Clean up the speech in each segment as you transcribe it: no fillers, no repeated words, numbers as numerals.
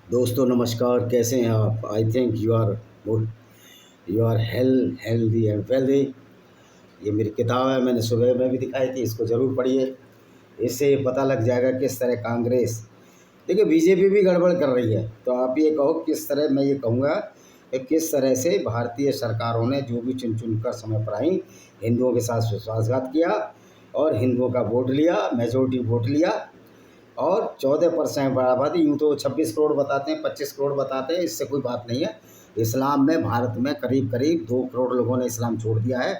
दोस्तों नमस्कार, कैसे हैं आप? I think you are good, you are healthy and wealthy. ये मेरी किताब है, मैंने सुबह में भी दिखाई थी, इसको ज़रूर पढ़िए। इससे ये पता लग जाएगा किस तरह कांग्रेस, देखिए बीजेपी भी गड़बड़ कर रही है। तो आप ये कहो किस तरह, मैं ये कहूँगा कि किस तरह से भारतीय सरकारों ने जो भी चुन चुन कर समय पर आई, हिंदुओं के साथ विश्वासघात किया और हिंदुओं का वोट लिया, मेजोरिटी वोट लिया। और 14% आबादी, यूँ तो 26 करोड़ बताते हैं, 25 करोड़ बताते हैं, इससे कोई बात नहीं है। इस्लाम में भारत में करीब करीब 2 करोड़ लोगों ने इस्लाम छोड़ दिया है।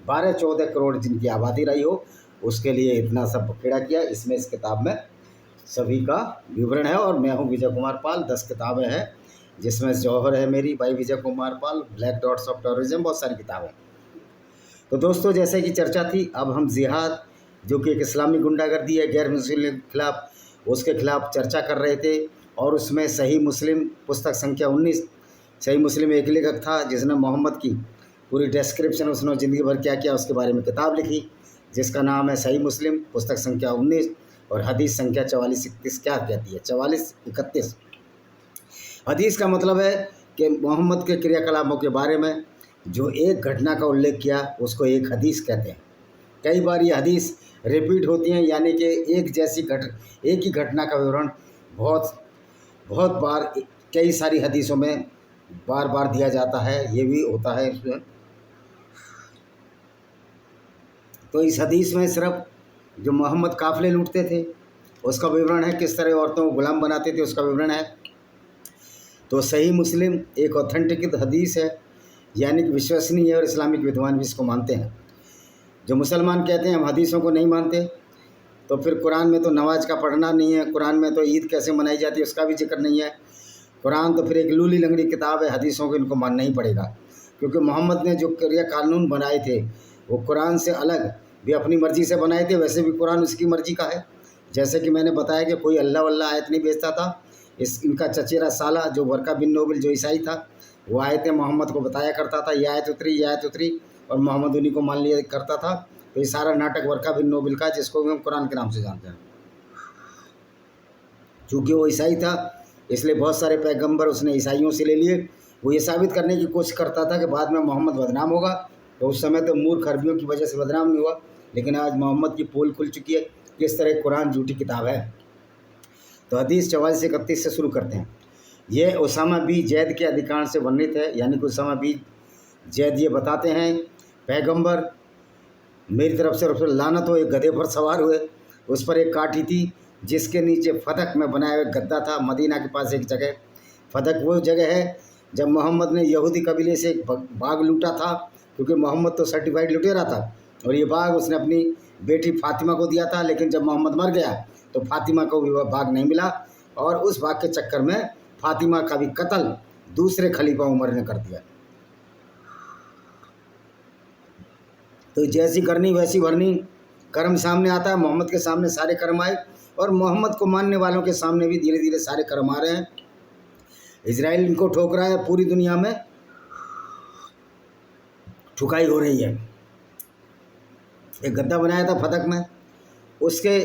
12-14 करोड़ जिनकी आबादी रही हो, उसके लिए इतना सब बखेड़ा किया। इसमें इस किताब में सभी का विवरण है। और मैं हूँ विजय कुमार पाल। 10 किताबें हैं, जिसमें जौहर है मेरी by Vijay Kumar Pal, black dots of terrorism, बहुत सारी किताबें। तो दोस्तों, जैसे कि चर्चा थी, अब हम जिहाद, जो कि एक इस्लामी गुंडागर्दी है गैर मुस्लिम के खिलाफ, उसके खिलाफ चर्चा कर रहे थे। और उसमें सही मुस्लिम पुस्तक संख्या 19, सही मुस्लिम एक लेखक था जिसने मोहम्मद की पूरी डिस्क्रिप्शन, उसने ज़िंदगी भर क्या किया उसके बारे में किताब लिखी, जिसका नाम है सही मुस्लिम पुस्तक संख्या 19। और हदीस संख्या 4431 क्या कहती है? 4431। हदीस का मतलब है कि मोहम्मद के क्रियाकलापों के बारे में जो एक घटना का उल्लेख किया, उसको एक हदीस कहते हैं। कई बार ये हदीस रिपीट होती हैं, यानी कि एक ही घटना का विवरण बहुत बहुत बार कई सारी हदीसों में बार बार दिया जाता है, ये भी होता है इसमें। तो इस हदीस में सिर्फ जो मोहम्मद काफ़िले लूटते थे उसका विवरण है, किस तरह औरतों को गुलाम बनाते थे उसका विवरण है। तो सही मुस्लिम एक ऑथेंटिक हदीस है, यानी कि विश्वसनीय है, और इस्लामिक विद्वान भी इसको मानते हैं। जो मुसलमान कहते हैं हम हदीसों को नहीं मानते, तो फिर कुरान में तो नमाज का पढ़ना नहीं है, कुरान में तो ईद कैसे मनाई जाती है उसका भी जिक्र नहीं है। कुरान तो फिर एक लूली लंगड़ी किताब है, हदीसों को इनको मानना ही पड़ेगा। क्योंकि मोहम्मद ने जो क्रिया कानून बनाए थे वो कुरान से अलग भी अपनी मर्ज़ी से बनाए थे, वैसे भी कुरान उसकी मर्ज़ी का है। जैसे कि मैंने बताया कि कोई अल्लाह वल्लाह आयत नहीं भेजता था। इनका चचेरा साला जो वर्का बिन नोबल जो ईसाई था, वो आयतें मोहम्मद को बताया करता था, ये आयत उतरी, और मोहम्मद उन्हीं को मान लिया करता था। तो ये सारा नाटक वर्का बिन नोबल का, जिसको भी हम कुरान के नाम से जानते हैं। चूँकि वो ईसाई था, इसलिए बहुत सारे पैगंबर उसने ईसाइयों से ले लिए। वो ये साबित करने की कोशिश करता था कि बाद में मोहम्मद बदनाम होगा। तो उस समय तो मूर्ख अरबियों की वजह से बदनाम नहीं हुआ, लेकिन आज मोहम्मद की पोल खुल चुकी है किस तरह कुरान झूठी किताब है। तो हदीस 4431 से शुरू करते हैं। ये उसामा बी जैद के अधिकार से वर्णित है, यानी कि उसामा बी जैद ये बताते हैं, पैगंबर मेरी तरफ से रसूल लानत हो, एक गधे पर सवार हुए, उस पर एक काठी थी जिसके नीचे फदक में बनाया हुआ गद्दा था। मदीना के पास एक जगह, फदक वो जगह है जब मोहम्मद ने यहूदी कबीले से एक बाग लूटा था, क्योंकि मोहम्मद तो सर्टिफाइड लुटेरा था, और ये बाग उसने अपनी बेटी फातिमा को दिया था। लेकिन जब मोहम्मद मर गया तो फातिमा को भी वह बाग नहीं मिला, और उस बाग के चक्कर में फातिमा का भी कत्ल दूसरे खलीफा उमर ने कर दिया। तो जैसी करनी वैसी भरनी, कर्म सामने आता है। मोहम्मद के सामने सारे कर्म आए, और मोहम्मद को मानने वालों के सामने भी धीरे धीरे सारे कर्म आ रहे हैं। इजराइल इनको ठोक रहा है, पूरी दुनिया में ठुकाई हो रही है। एक गद्दा बनाया था फतक में, उसके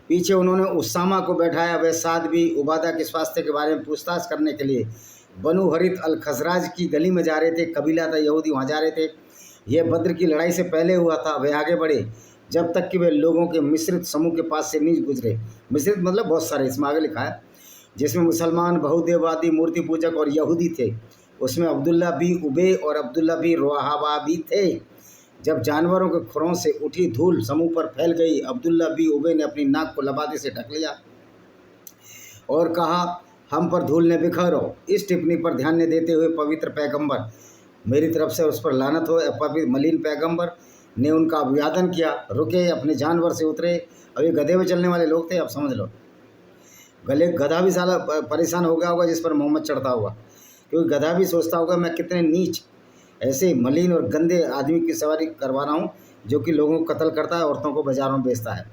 पीछे उन्होंने उसामा को बैठाया। वह साद भी उबादा के स्वास्थ्य के बारे में पूछताछ करने के लिए बनु हरित अल खजराज की गली में जा रहे थे। कबीला था यहूदी, वहाँ जा रहे थे। यह बद्र की लड़ाई से पहले हुआ था। वे आगे बढ़े जब तक कि वे लोगों के मिश्रित समूह के पास से नहीं गुजरे। मिश्रित मतलब बहुत सारे, इसमें आगे लिखा है, जिसमें मुसलमान, बहुदेववादी, मूर्ति पूजक और यहूदी थे। उसमें अब्दुल्ला बी उबे और अब्दुल्ला बी रोहाबा भी थे। जब जानवरों के खुरों से उठी धूल समूह पर फैल गई, अब्दुल्ला बी उबे ने अपनी नाक को लबादे से ढक लिया और कहा, हम पर धूल ने बिखरो। इस टिप्पणी पर ध्यान न देते हुए पवित्र पैगंबर, मेरी तरफ से उस पर लानत हो, पवित्र मलिन पैगंबर ने उनका अभिवादन किया, रुके, अपने जानवर से उतरे। अब ये गधे में चलने वाले लोग थे, अब समझ लो। गधा भी साला परेशान हो गया होगा जिस पर मोहम्मद चढ़ता हुआ, क्योंकि गधा भी सोचता होगा मैं कितने नीच, ऐसे मलिन और गंदे आदमी की सवारी करवा रहा हूँ, जो कि लोगों को कत्ल करता है, औरतों को बाजारों में बेचता है।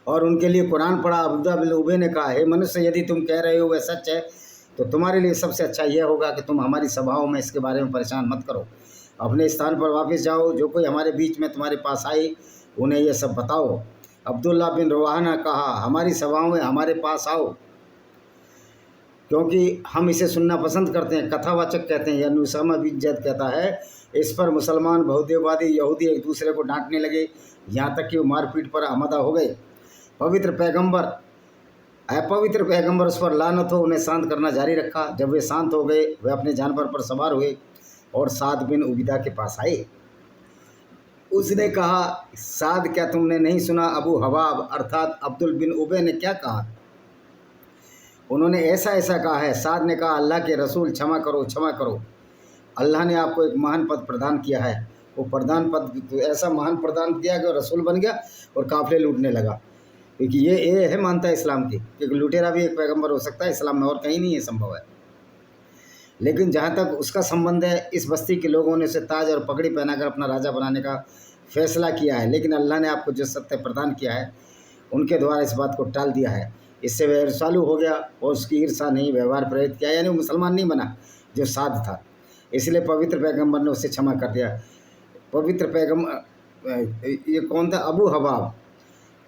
और उनके लिए कुरान पढ़ा। अब्दुल्ला बिन उबे ने कहा, हे मनुष्य, यदि तुम कह रहे हो वह सच है, तो तुम्हारे लिए सबसे अच्छा यह होगा कि तुम हमारी सभाओं में इसके बारे में परेशान मत करो। अपने स्थान पर वापस जाओ। जो कोई हमारे बीच में तुम्हारे पास आई, उन्हें यह सब बताओ। अब्दुल्ला बिन रवाहा ने कहा, हमारी सभाओं में हमारे पास आओ। क्योंकि हम इसे सुनना पसंद करते हैं। कथावाचक कहते हैं, यानी उसामा बिन जैद कहता है, इस पर मुसलमान, बहुदेववादी, यहूदी एक दूसरे को डांटने लगे, यहाँ तक कि वो मारपीट पर आमदा हो गए। अपवित्र पैगंबर उस पर लानत हो, उन्हें शांत करना जारी रखा। जब वे शांत हो गए, वे अपने जानवर पर सवार हुए और साद बिन उबिदा के पास आए। उसने कहा, साद, क्या तुमने नहीं सुना अबू हबाब अर्थात अब्दुल बिन उबे ने क्या कहा? उन्होंने ऐसा ऐसा कहा है। साद ने कहा, अल्लाह के रसूल, क्षमा करो, क्षमा करो। अल्लाह ने आपको एक महान पद प्रदान किया है। वो प्रधान पद तो ऐसा महान प्रदान किया कि रसूल बन गया और काफिले लूटने लगा। क्योंकि ये है मानता है इस्लाम की, क्योंकि लुटेरा भी एक पैगंबर हो सकता है इस्लाम में, और कहीं नहीं ये संभव है। लेकिन जहाँ तक उसका संबंध है, इस बस्ती के लोगों ने उसे ताज और पगड़ी पहनाकर अपना राजा बनाने का फैसला किया है। लेकिन अल्लाह ने आपको जो सत्य प्रदान किया है, उनके द्वारा इस बात को टाल दिया है। इससे वह ईर्ष्यालु हो गया और उसकी ईर्षा नहीं व्यवहार प्रेरित किया, यानी वो मुसलमान नहीं बना जो साध था। इसलिए पवित्र पैगंबर ने उसे क्षमा कर दिया। पवित्र पैगंबर, ये कौन था? अबू हबाब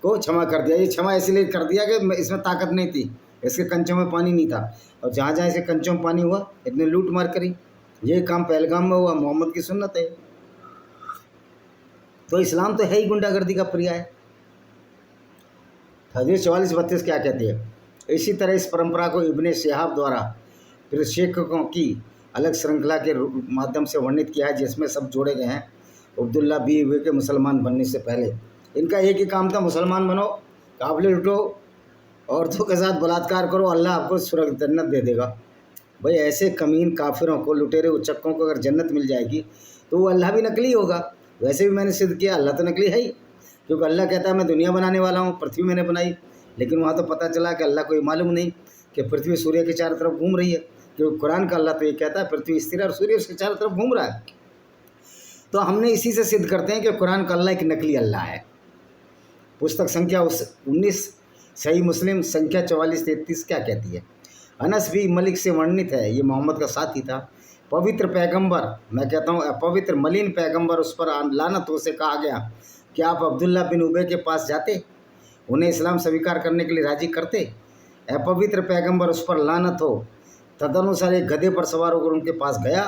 को क्षमा कर दिया। ये क्षमा इसलिए कर दिया कि इसमें ताकत नहीं थी, इसके कंचों में पानी नहीं था, और जहाँ जहाँ इसके कंचों में पानी हुआ, इतने लूट मार करी। ये काम पहलगाम में हुआ, मोहम्मद की सुन्नत है। तो इस्लाम तो है ही गुंडागर्दी का पर्याय। हदीस 44-32 क्या कहती है? इसी तरह इस परंपरा को इब्ने शिहाब द्वारा फिर शेखों की अलग श्रृंखला के माध्यम से वर्णित किया है, जिसमें सब जोड़े गए हैं। अब्दुल्ला बी हुए के मुसलमान बनने से पहले इनका एक ही काम था, मुसलमान बनो, काबिल लुटो, औरतों के साथ बलात्कार करो, अल्लाह आपको सुरग जन्नत दे देगा। भाई ऐसे कमीन काफिरों को, लुटेरे उच्चकों को अगर जन्नत मिल जाएगी तो वो अल्लाह भी नकली होगा। वैसे भी मैंने सिद्ध किया, अल्लाह तो नकली है ही, क्योंकि अल्लाह कहता है मैं दुनिया बनाने वाला हूँ, पृथ्वी मैंने बनाई। लेकिन वहाँ तो पता चला कि अल्लाह को ये मालूम नहीं कि पृथ्वी सूर्य के चारों तरफ घूम रही है, क्योंकि कुरान का अल्लाह तो ये कहता है पृथ्वी स्थिर है और सूर्य उसके चारों तरफ घूम रहा है। तो हमने इसी से सिद्ध करते हैं कि कुरान का अल्लाह एक नकली अल्लाह है। पुस्तक संख्या 19 सही मुस्लिम संख्या 44-33 क्या कहती है? अनस भी मलिक से वर्णित है, ये मोहम्मद का साथी था। पवित्र पैगंबर, मैं कहता हूँ अपवित्र मलिन पैगंबर, उस पर लानत हो से कहा गया कि आप अब्दुल्ला बिन उबे के पास जाते, उन्हें इस्लाम स्वीकार करने के लिए राजी करते। अपवित्र पैगंबर, उस पर लानत हो। तदनुसार एक गधे पर सवार होकर उनके पास गया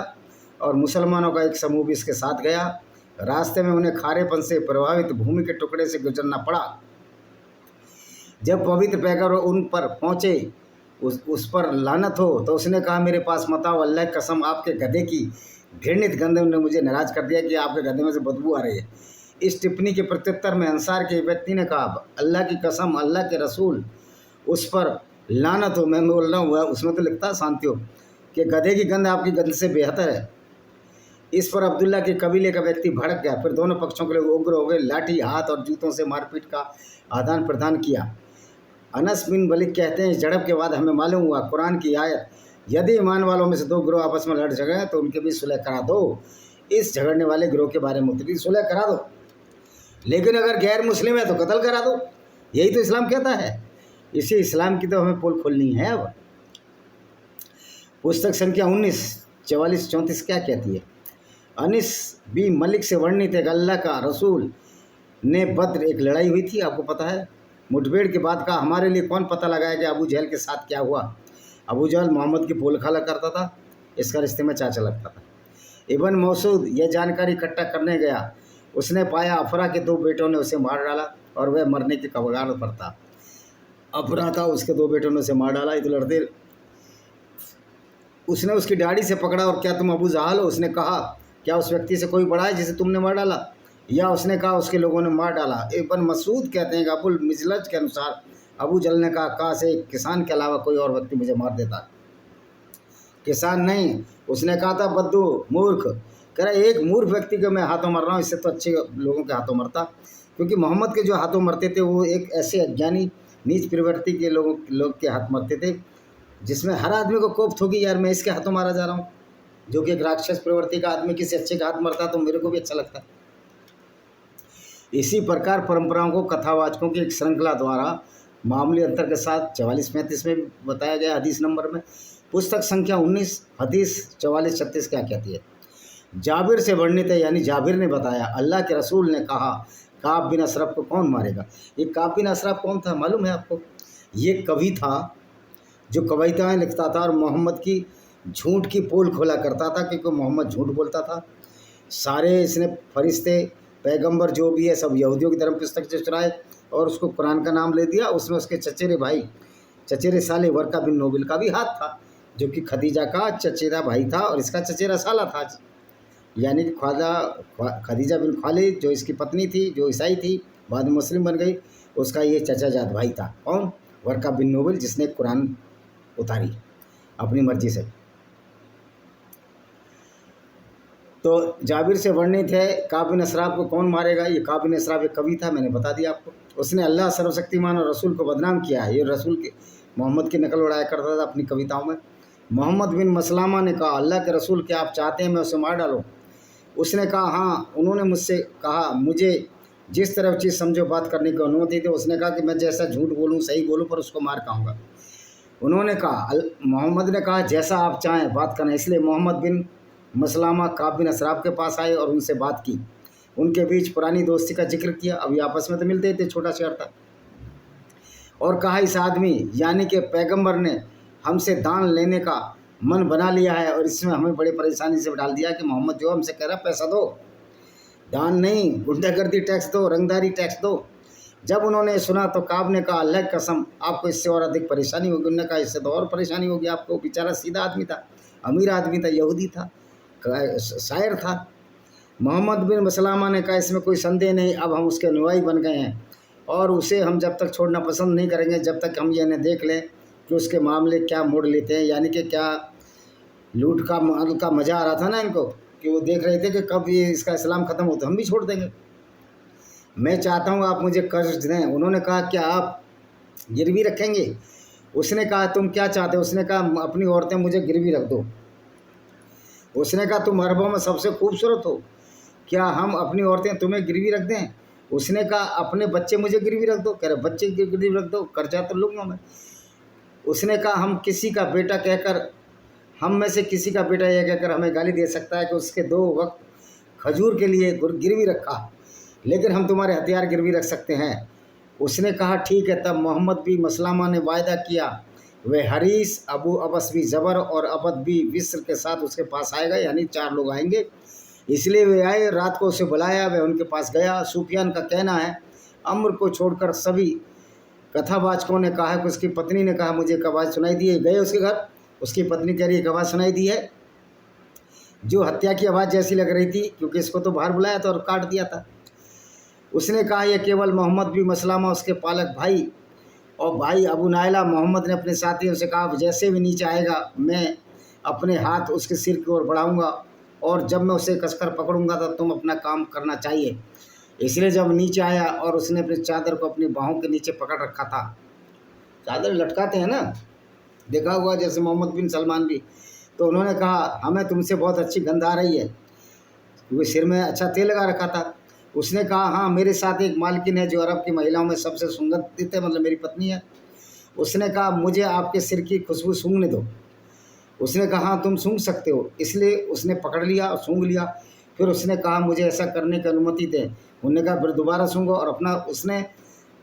और मुसलमानों का एक समूह भी इसके साथ गया। रास्ते में उन्हें खारेपन से प्रभावित भूमि के टुकड़े से गुजरना पड़ा। जब पवित्र पैगंबर उन पर पहुँचे, उस पर लानत हो, तो उसने कहा, मेरे पास मत आओ, अल्लाह की कसम, आपके गधे की घृणित गंध ने मुझे नाराज कर दिया कि आपके गधे में से बदबू आ रही है। इस टिप्पणी के प्रत्युत्तर में अंसार के व्यक्ति ने कहा, अल्लाह की कसम, अल्लाह के रसूल, उस पर लानत हो। मैं बोल रहा हूँ, उसमें तो लिखता शांति हो कि गधे की गंध आपकी गंध से बेहतर है। इस पर अब्दुल्ला के कबीले का व्यक्ति भड़क गया। फिर दोनों पक्षों के लोग उग्र हो गए, लाठी, हाथ और जूतों से मारपीट का आदान प्रदान किया। अनस बिन मलिक कहते हैं, इस झड़प के बाद हमें मालूम हुआ कुरान की आयत, यदि ईमान वालों में से दो गिरोह आपस में लड़ झगड़े तो उनके बीच सुलह करा दो। इस झगड़ने वाले गिरोह के बारे में उतरी, सुलह करा दो, लेकिन अगर गैर मुस्लिम है तो कत्ल करा दो। यही तो इस्लाम कहता है। इसी इस्लाम की तो हमें पोल खोलनी है। अब पुस्तक संख्या 19 44-34 क्या कहती है? अनिस बी मलिक से वर्णित है, अल्लाह का रसूल ने बद्र एक लड़ाई हुई थी, आपको पता है। मुठभेड़ के बाद का हमारे लिए कौन पता लगाया कि अबू जहल के साथ क्या हुआ? अबू जहल मोहम्मद की पोल खाला करता था, इसका रिश्ते में चाचा लगता था। इब्न मसूद यह जानकारी इकट्ठा करने गया, उसने पाया अफरा के दो बेटों ने उसे मार डाला और वह मरने के कगार पर था। अफरा था, उसके दो बेटों ने उसे मार डाला। ये तो लड़ते, उसने उसकी दाढ़ी से पकड़ा और क्या तुम अबू जहल हो? उसने कहा, क्या उस व्यक्ति से कोई बड़ा है जिसे तुमने मार डाला? या उसने कहा, उसके लोगों ने मार डाला। इब्न मसूद कहते हैं कि अबुल मिजलज के अनुसार अबू जहल ने कहा, काश एक किसान के अलावा कोई और व्यक्ति मुझे मार देता। किसान नहीं, उसने कहा था बद्दू, मूर्ख। कह रहा, एक मूर्ख व्यक्ति को मैं हाथों मर रहा हूँ, इससे तो अच्छे लोगों के हाथों मरता। क्योंकि मोहम्मद के जो हाथों मरते थे वो एक ऐसे अज्ञानी नीच प्रवृत्ति के लोग के हाथ मरते थे, जिसमें हर आदमी को कोफ्त होगी, यार मैं इसके हाथों मारा जा रहा हूँ। जो कि एक राक्षस प्रवृत्ति का आदमी किसी अच्छे के हाथ मरता तो मेरे को भी अच्छा लगता। इसी प्रकार परंपराओं को कथावाचकों की एक श्रृंखला द्वारा मामूली अंतर के साथ 44-35 में बताया गया हदीस नंबर में। पुस्तक संख्या 19 हदीस 44-36 क्या कहती है? जाबिर से वर्णित है, यानी जाबिर ने बताया, अल्लाह के रसूल ने कहा, काब बिन अशरफ को कौन मारेगा? ये काब बिन अशरफ कौन था मालूम है आपको? ये कवि था जो कविताएं लिखता था और मोहम्मद की झूठ की पोल खोला करता था, क्योंकि मोहम्मद झूठ बोलता था। सारे इसने फरिश्ते पैगंबर जो भी है सब यहूदियों की धर्म पुस्तक से चुराए और उसको कुरान का नाम ले दिया। उसमें उसके चचेरे भाई, चचेरे साले वर्का बिन नोबल का भी हाथ था, जो कि खदीजा का चचेरा भाई था और इसका चचेरा साला था। यानी कि खदीजा बिन खालिद जो इसकी पत्नी थी, जो ईसाई थी, बाद में मुस्लिम बन गई, उसका ये चचाजाद भाई था। कौन? वर्का बिन नोबल, जिसने कुरान उतारी अपनी मर्जी से। तो जाबिर से वर्णित है काब बिन असराफ को कौन मारेगा। ये काब बिन असराफ एक कवि था, मैंने बता दिया आपको। उसने अल्लाह सर्वशक्तिमान और रसूल को बदनाम किया है। ये रसूल के मोहम्मद की नकल उड़ाया करता था अपनी कविताओं में। मोहम्मद बिन मसलामा ने कहा, अल्लाह के रसूल क्या आप चाहते हैं मैं उसे मार डालूँ? उसने कहा हाँ। उन्होंने मुझसे कहा मुझे जिस तरफ चीज़ समझो बात करने की अनुमति थी। उसने कहा कि मैं जैसा झूठ बोलूँ सही बोलूँ पर उसको मार खाऊंगा। उन्होंने कहा, मोहम्मद ने कहा जैसा आप चाहें बात करना। इसलिए मोहम्मद बिन मसलामा काब बिन असराफ के पास आए और उनसे बात की। उनके बीच पुरानी दोस्ती का जिक्र किया। अभी आपस में तो मिलते थे, छोटा शहर था। और कहा इस आदमी यानी कि पैगंबर ने हमसे दान लेने का मन बना लिया है और इसमें हमें बड़ी परेशानी से डाल दिया कि मोहम्मद जो हमसे कह रहा पैसा दो, दान नहीं, गुंडागर्दी टैक्स दो, रंगदारी टैक्स दो। जब उन्होंने सुना तो काब ने कहा अल्लाह की कसम आपको इससे और अधिक परेशानी होगी। उन्होंने कहा इससे तो और परेशानी होगी आपको। बेचारा सीधा आदमी था, अमीर आदमी था, यहूदी था, शायर था। मोहम्मद बिन मसलामा ने कहा इसमें कोई संदेह नहीं, अब हम उसके अनुयायी बन गए हैं और उसे हम जब तक छोड़ना पसंद नहीं करेंगे जब तक हम ये न देख लें कि उसके मामले क्या मोड़ लेते हैं। यानी कि क्या लूट का माल का मज़ा आ रहा था ना इनको, कि वो देख रहे थे कि कब ये इसका इस्लाम ख़त्म हो तो हम भी छोड़ देंगे। मैं चाहता हूँ आप मुझे कर्ज दें। उन्होंने कहा क्या आप गिरवी रखेंगे? उसने कहा तुम क्या चाहते हो? उसने कहा अपनी औरतें मुझे गिरवी रख दो। उसने कहा तुम अरबों में सबसे खूबसूरत हो, क्या हम अपनी औरतें तुम्हें गिरवी रख दें? उसने कहा अपने बच्चे मुझे गिरवी रख दो। कह रहे बच्चे गिरवी रख दो, कर्जा तो लूँगा मैं। उसने कहा हम किसी का बेटा कहकर, हम में से किसी का बेटा यह कहकर हमें गाली दे सकता है कि उसके 2 वक्त खजूर के लिए गिरवी रखा, लेकिन हम तुम्हारे हथियार गिरवी रख सकते हैं। उसने कहा ठीक है। तब मोहम्मद भी मसलामा ने वायदा किया वे हरीस, अबू अबस भी ज़बर और अबद भी विस्र के साथ उसके पास आएगा, यानी 4 लोग आएंगे। इसलिए वे आए, रात को उसे बुलाया, वह उनके पास गया। सूफियान का कहना है अम्र को छोड़कर सभी कथावाचकों ने कहा कि उसकी पत्नी ने कहा मुझे एक आवाज़ सुनाई दी है। गए उसके घर, उसकी पत्नी कह रही है एक आवाज़ सुनाई दी है जो हत्या की आवाज़ जैसी लग रही थी, क्योंकि इसको तो बाहर बुलाया था और काट दिया था। उसने कहा यह केवल मोहम्मद भी मसलामा उसके पालक भाई और भाई अबू नायला। मोहम्मद ने अपने साथियों से कहा जैसे भी नीचे आएगा मैं अपने हाथ उसके सिर की ओर बढ़ाऊँगा और जब मैं उसे कसकर पकड़ूंगा तो तुम अपना काम करना चाहिए। इसलिए जब नीचे आया और उसने अपनी चादर को अपनी बाहों के नीचे पकड़ रखा था, चादर लटकाते हैं ना, देखा हुआ जैसे मोहम्मद बिन सलमान भी, तो उन्होंने कहा हमें तुमसे बहुत अच्छी गंध आ रही है, क्योंकि सिर में अच्छा तेल लगा रखा था। उसने कहा हाँ मेरे साथ एक मालकिन है जो अरब की महिलाओं में सबसे सुगंधित है, मतलब मेरी पत्नी है। उसने कहा मुझे आपके सिर की खुशबू सूंघने दो। उसने कहा हाँ तुम सूंघ सकते हो। इसलिए उसने पकड़ लिया और सूंघ लिया। फिर उसने कहा मुझे ऐसा करने की अनुमति दें। उन्होंने कहा फिर दोबारा सूंघो और उसने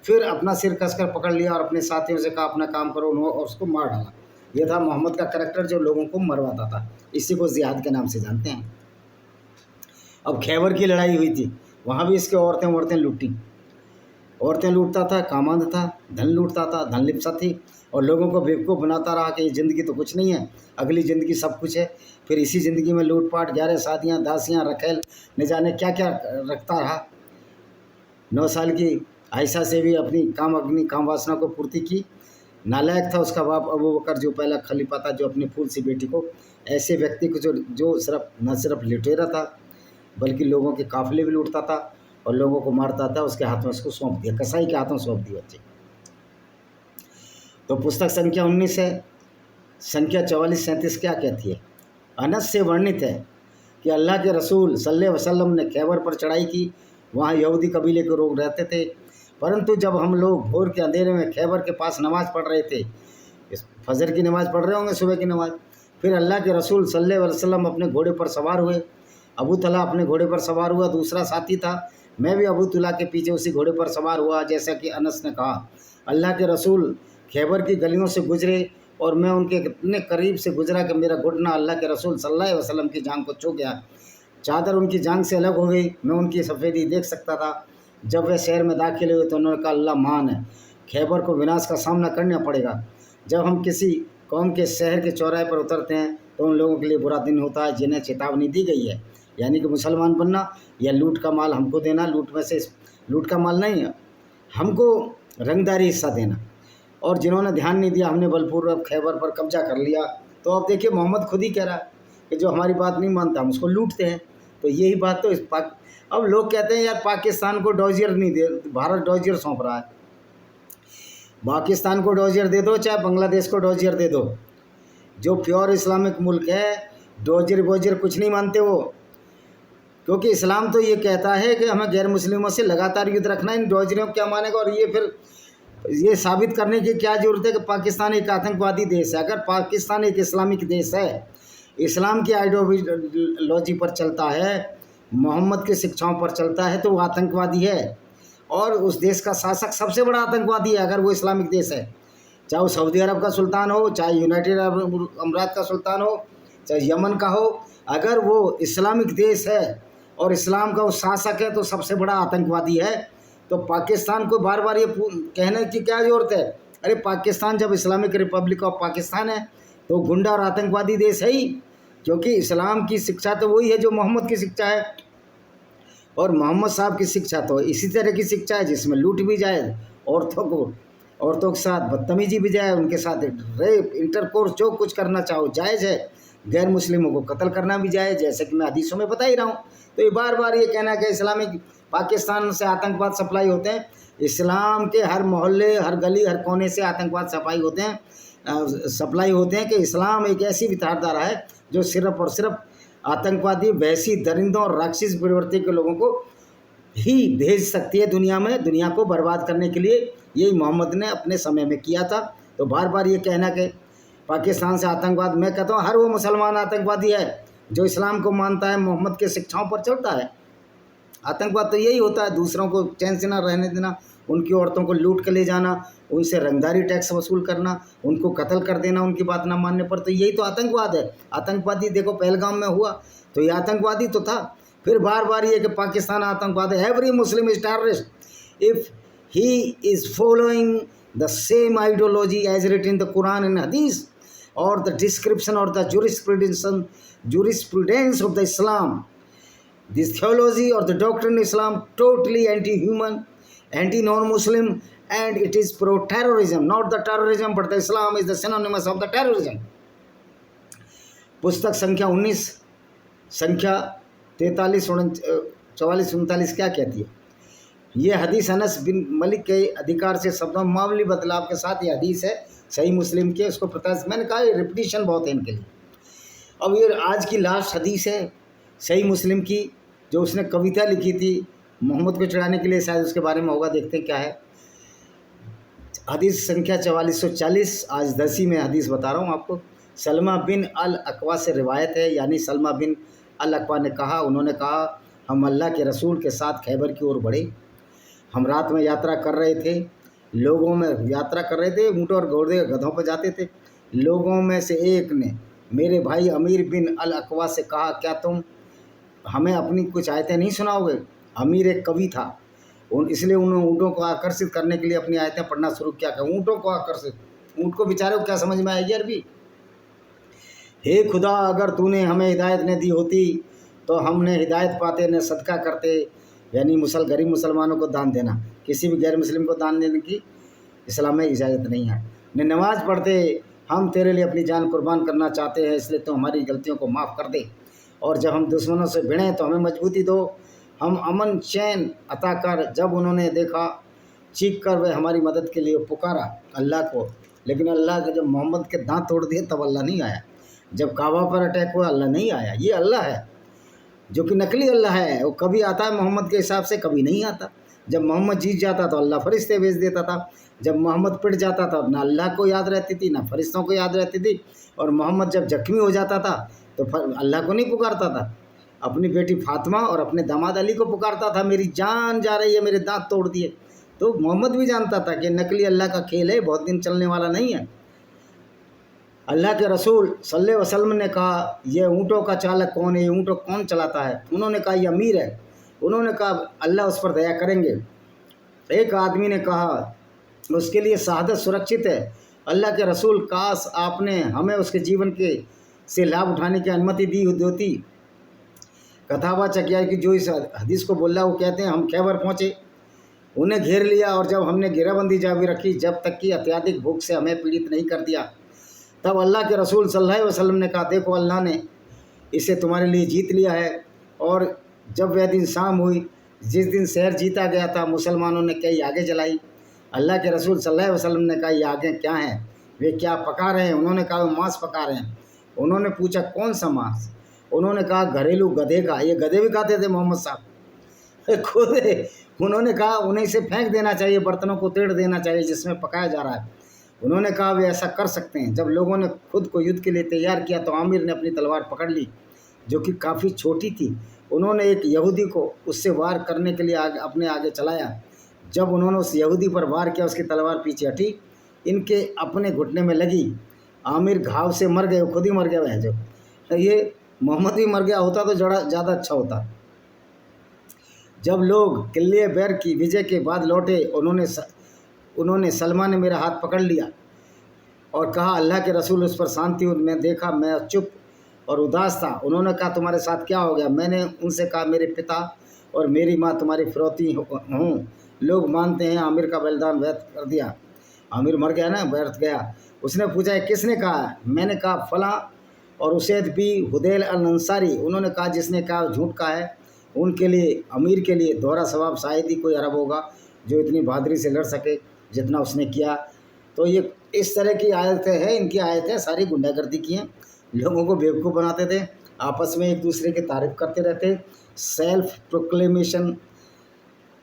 फिर अपना सिर कसकर पकड़ लिया और अपने साथियों से कहा अपना काम करो और उसको मार डाला। यह था मोहम्मद का करैक्टर जो लोगों को मरवाता था। इसी को जिहाद के नाम से जानते हैं। अब खैबर की लड़ाई हुई थी, वहाँ भी इसके औरतें लूटी। औरतें लूटता था, कामांध था, धन लूटता था, धन लिप्सा थी और लोगों को बेवकूफ़ बनाता रहा कि ये ज़िंदगी तो कुछ नहीं है, अगली ज़िंदगी सब कुछ है। फिर इसी ज़िंदगी में लूटपाट, 11 शादियाँ, दासियाँ, रखेल, न जाने क्या क्या रखता रहा। 9 साल की आयशा से भी अपनी काम वासना को पूर्ति की। नालायक था उसका बाप अबू बकर जो पहला खलीफा था, जो अपनी फूल सी बेटी को, ऐसे व्यक्ति को जो न सिर्फ लुटेरा था बल्कि लोगों के काफ़िले भी लूटता था और लोगों को मारता था, उसके हाथ में उसको सौंप दिया, कसाई के हाथों सौंप दिया बच्चे। तो पुस्तक संख्या 19 है। संख्या 44-37 क्या कहती है? अनस से वर्णित है कि अल्लाह के रसूल सल्लल्लाहु अलैहि वसल्लम ने खैबर पर चढ़ाई की। वहाँ यहूदी कबीले के लोग रहते थे, परंतु जब हम लोग भोर के अंधेरे में खैबर के पास नमाज़ पढ़ रहे थे, फजर की नमाज़ पढ़ रहे होंगे, सुबह की नमाज़, फिर अल्लाह के रसूल सल्लल्लाहु अलैहि वसल्लम अपने घोड़े पर सवार हुए। अबू तला अपने घोड़े पर सवार हुआ, दूसरा साथी था, मैं भी अबू तला के पीछे उसी घोड़े पर सवार हुआ। जैसा कि अनस ने कहा अल्लाह के रसूल खैबर की गलियों से गुजरे और मैं उनके इतने करीब से गुजरा कि मेरा घुटना अल्लाह के रसूल सल्लल्लाहु अलैहि वसल्लम की जांग को छू गया। चादर उनकी जांग से अलग हो गई, मैं उनकी सफ़ेदी देख सकता था। जब वे शहर में दाखिल हुए तो उन्होंने कहा, अल्लाह मान है, खैबर को विनाश का सामना करना पड़ेगा। जब हम किसी कौम के शहर के चौराहे पर उतरते हैं तो उन लोगों के लिए बुरा दिन होता है जिन्हें चेतावनी दी गई है, यानी कि मुसलमान बनना या लूट का माल हमको देना। लूट का माल नहीं है, हमको रंगदारी हिस्सा देना। और जिन्होंने ध्यान नहीं दिया, हमने बलपूर्वक खैबर पर कब्जा कर लिया। तो अब देखिए, मोहम्मद खुद ही कह रहा है कि जो हमारी बात नहीं मानता हम उसको लूटते हैं। तो यही बात तो अब लोग कहते हैं यार पाकिस्तान को डॉजियर नहीं दे, भारत डॉजियर सौंप रहा है। पाकिस्तान को डॉजियर दे दो, चाहे बांग्लादेश को डॉजियर दे दो, जो प्योर इस्लामिक मुल्क है, डॉजियर वॉजियर कुछ नहीं मानते वो। क्योंकि इस्लाम तो ये कहता है कि हमें गैर मुस्लिमों से लगातार युद्ध रखना है, इन डॉजियरों को क्या मानेगा। और ये फिर ये साबित करने की क्या ज़रूरत है कि पाकिस्तान एक आतंकवादी देश है। अगर पाकिस्तान एक इस्लामिक देश है, इस्लाम की आइडियोलॉजी पर चलता है, मोहम्मद की शिक्षाओं पर चलता है, तो वो आतंकवादी है। और उस देश का शासक सबसे बड़ा आतंकवादी है अगर वो इस्लामिक देश है, चाहे वो सऊदी अरब का सुल्तान हो, चाहे यूनाइटेड अरब अमीरात का सुल्तान हो, चाहे यमन का हो। अगर वो इस्लामिक देश है और इस्लाम का वो शासक है तो सबसे बड़ा आतंकवादी है। तो पाकिस्तान को बार बार ये कहने की क्या ज़रूरत है? अरे पाकिस्तान जब इस्लामिक रिपब्लिक ऑफ पाकिस्तान है तो गुंडा और आतंकवादी देश है ही, क्योंकि इस्लाम की शिक्षा तो वही है जो मोहम्मद की शिक्षा है। और मोहम्मद साहब की शिक्षा तो इसी तरह की शिक्षा है जिसमें लूट भी जाए, औरतों के साथ बदतमीजी भी जाए, उनके साथ रेप, इंटरकोर्स, जो कुछ करना चाहो जायज़ है। गैर मुस्लिमों को कत्ल करना भी जायज़, जैसे कि मैं हदीसों में बता ही रहा हूँ। तो ये बार बार ये कहना कि इस्लामिक पाकिस्तान से आतंकवाद सप्लाई होते हैं, इस्लाम के हर मोहल्ले, हर गली, हर कोने से आतंकवाद सप्लाई होते हैं कि इस्लाम एक ऐसी विचारधारा है जो सिर्फ और सिर्फ आतंकवादी, वैसी दरिंदों और राक्षस प्रवृत्ति के लोगों को ही भेज सकती है दुनिया में, दुनिया को बर्बाद करने के लिए। यही मोहम्मद ने अपने समय में किया था। तो बार बार ये कहना कि पाकिस्तान से आतंकवाद, मैं कहता हूँ हर वो मुसलमान आतंकवादी है जो इस्लाम को मानता है, मोहम्मद के शिक्षाओं पर चलता है। आतंकवाद तो यही होता है, दूसरों को चैन से ना रहने देना, उनकी औरतों को लूट के ले जाना, उनसे रंगदारी टैक्स वसूल करना, उनको कत्ल कर देना उनकी बात ना मानने पर। तो यही तो आतंकवाद है। आतंकवादी देखो पहलगाम में हुआ तो ये आतंकवादी तो था। फिर बार बार ये कि पाकिस्तान आतंकवाद है, every Muslim is terrorist if he is following the same ideology as written in the Quran and hadith और द डिस्क्रिप्शन और the jurisprudence of the Islam. This theology or the doctrine of Islam totally anti-human, anti-non-Muslim, and it is pro-terrorism, not the terrorism, but the Islam is the synonymous of the terrorism. पुस्तक संख्या 19, संख्या 43, 44, 39 क्या कहती है? ये हदीस अनस बिन मलिक के अधिकार से शब्दों मामूली बदलाव के साथ ये हदीस है, सही मुस्लिम के। उसको मैंने कहा रिपीटिशन बहुत है इनके लिए। अब ये आज की लास्ट हदीस है सही मुस्लिम की, जो उसने कविता लिखी थी मोहम्मद को चढ़ाने के लिए, शायद उसके बारे में होगा, देखते हैं क्या है। हदीस संख्या 4440, आज 10वीं में हदीस बता रहा हूँ आपको। सलमा बिन अल अकवा से रिवायत है, यानी सलमा बिन अल अकवा ने कहा, उन्होंने कहा, हम अल्लाह के रसूल के साथ खैबर की ओर बढ़े। हम रात में यात्रा कर रहे थे, लोगों में यात्रा कर रहे थे, ऊँटों और घोड़े गधों पर जाते थे। लोगों में से एक ने मेरे भाई अमीर बिन अल अकवा से कहा, क्या तुम हमें अपनी कुछ आयतें नहीं सुनाओगे? अमीर एक कवि था, इसलिए उन्होंने ऊँटों को आकर्षित करने के लिए अपनी आयतें पढ़ना शुरू किया। ऊँटों को आकर्षित, ऊँट को बेचारे को क्या समझ में आएगी अरबी? हे खुदा, अगर तूने हमें हिदायत न दी होती तो हमने हिदायत पाते न सदका करते, यानी गरीब मुसलमानों को दान देना, किसी भी गैर मुस्लिम को दान देने की इस्लाम में इजाज़त नहीं है, न नमाज पढ़ते। हम तेरे लिए अपनी जान कुर्बान करना चाहते हैं, इसलिए तो हमारी गलतियों को माफ़ कर दे। और जब हम दुश्मनों से भिड़ें तो हमें मजबूती दो, हम अमन चैन अता कर। जब उन्होंने देखा, चीख कर वे हमारी मदद के लिए पुकारा अल्लाह को, लेकिन अल्लाह के जब मोहम्मद के दांत तोड़ दिए तब अल्लाह नहीं आया। जब काबा पर अटैक हुआ अल्लाह नहीं आया। ये अल्लाह है जो कि नकली अल्लाह है, वो कभी आता है मोहम्मद के हिसाब से, कभी नहीं आता। जब मोहम्मद जीत जाता तो अल्लाह फरिश्ते भेज देता था, जब मोहम्मद पिट जाता था ना अल्लाह को याद रहती थी ना फरिश्तों को याद रहती थी। और मोहम्मद जब जख्मी हो जाता था तो अल्लाह को नहीं पुकारता था, अपनी बेटी फातिमा और अपने दामाद अली को पुकारता था, मेरी जान जा रही है, मेरे दांत तोड़ दिए। तो मोहम्मद भी जानता था कि नकली अल्लाह का खेल है, बहुत दिन चलने वाला नहीं है। अल्लाह के रसूल सल्लल्लाहु अलैहि वसल्लम ने कहा, ये ऊँटों का चालक कौन है, ये ऊँटों कौन चलाता है? उन्होंने कहा, ये अमीर है। उन्होंने कहा, अल्लाह उस पर दया करेंगे। एक आदमी ने कहा, उसके लिए शहादत सुरक्षित है। अल्लाह के रसूल, काश आपने हमें उसके जीवन के से लाभ उठाने की अनुमति दी होती। कथावाचक यह कि जो इस हदीस को बोला, वो कहते हैं हम खैबर पहुँचे, उन्हें घेर लिया और जब हमने घेराबंदी जारी रखी, जब तक कि अत्यधिक भूख से हमें पीड़ित नहीं कर दिया, तब अल्लाह के रसूल सल्लल्लाहु अलैहि वसल्लम ने कहा, देखो अल्लाह ने इसे तुम्हारे लिए जीत लिया है। और जब वह दिन शाम हुई जिस दिन शहर जीता गया था, मुसलमानों ने कई आगे जलाई। अल्लाह के रसूल सल्लल्लाहु अलैहि वसल्लम ने कहा, ये आगे क्या हैं, वे क्या पका रहे हैं? उन्होंने कहा, वे मांस पका रहे हैं। उन्होंने पूछा, कौन सा मांस? उन्होंने कहा, घरेलू गधे का। ये गधे भी खाते थे मोहम्मद साहब खुद। उन्होंने कहा, उन्हें इसे फेंक देना चाहिए, बर्तनों को तेड़ देना चाहिए जिसमें पकाया जा रहा है। उन्होंने कहा, वे ऐसा कर सकते हैं। जब लोगों ने खुद को युद्ध के लिए तैयार किया तो आमिर ने अपनी तलवार पकड़ ली, जो कि काफ़ी छोटी थी। उन्होंने एक यहूदी को उससे वार करने के लिए अपने आगे चलाया। जब उन्होंने उस यहूदी पर वार किया, उसकी तलवार पीछे हटी, इनके अपने घुटने में लगी। आमिर घाव से मर गए, खुद ही मर गया। वह जो ये मोहम्मद भी मर गया होता तो ज़्यादा अच्छा होता। जब लोग किले बैर की विजय के बाद लौटे, उन्होंने सलमान ने मेरा हाथ पकड़ लिया और कहा, अल्लाह के रसूल उस पर शांति हो। मैं देखा, मैं चुप और उदास था। उन्होंने कहा, तुम्हारे साथ क्या हो गया? मैंने उनसे कहा, मेरे पिता और मेरी माँ तुम्हारी फिरौती हूँ। लोग मानते हैं आमिर का बलिदान व्यर्थ कर दिया। आमिर मर गया ना, व्यर्थ गया। उसने पूछा, किसने कहा? मैंने कहा, फला और उसैद भी हुदैल अल अंसारी। उन्होंने कहा, जिसने कहा झूठ कहा है। उनके लिए, अमीर के लिए दोहरा सवाब शायद ही कोई अरब होगा जो इतनी बहादुरी से लड़ सके जितना उसने किया। तो ये इस तरह की आयतें हैं। इनकी आयतें सारी गुंडागर्दी की हैं, लोगों को बेवकूफ़ बनाते थे, आपस में एक दूसरे की तारीफ़ करते रहते। सेल्फ प्रोक्लेमेशन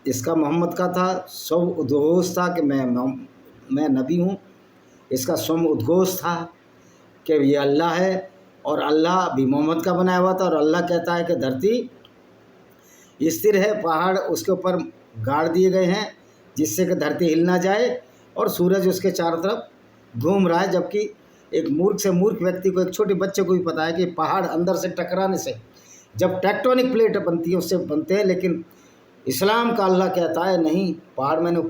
इसका मोहम्मद का था। स्व उद्घोष था कि मैं नबी हूँ। इसका स्व उद्घोष था कि ये अल्लाह है, और अल्लाह भी मोहम्मद का बनाया हुआ था। और अल्लाह कहता है कि धरती स्थिर है, पहाड़ उसके ऊपर गाड़ दिए गए हैं जिससे कि धरती हिल ना जाए, और सूरज उसके चारों तरफ घूम रहा है। जबकि एक मूर्ख से मूर्ख व्यक्ति को, एक छोटे बच्चे को भी पता है कि पहाड़ अंदर से टकराने से जब टेक्टोनिक प्लेट बनती है उससे बनते हैं। लेकिन इस्लाम का अल्लाह कहता है नहीं, पहाड़ मैंने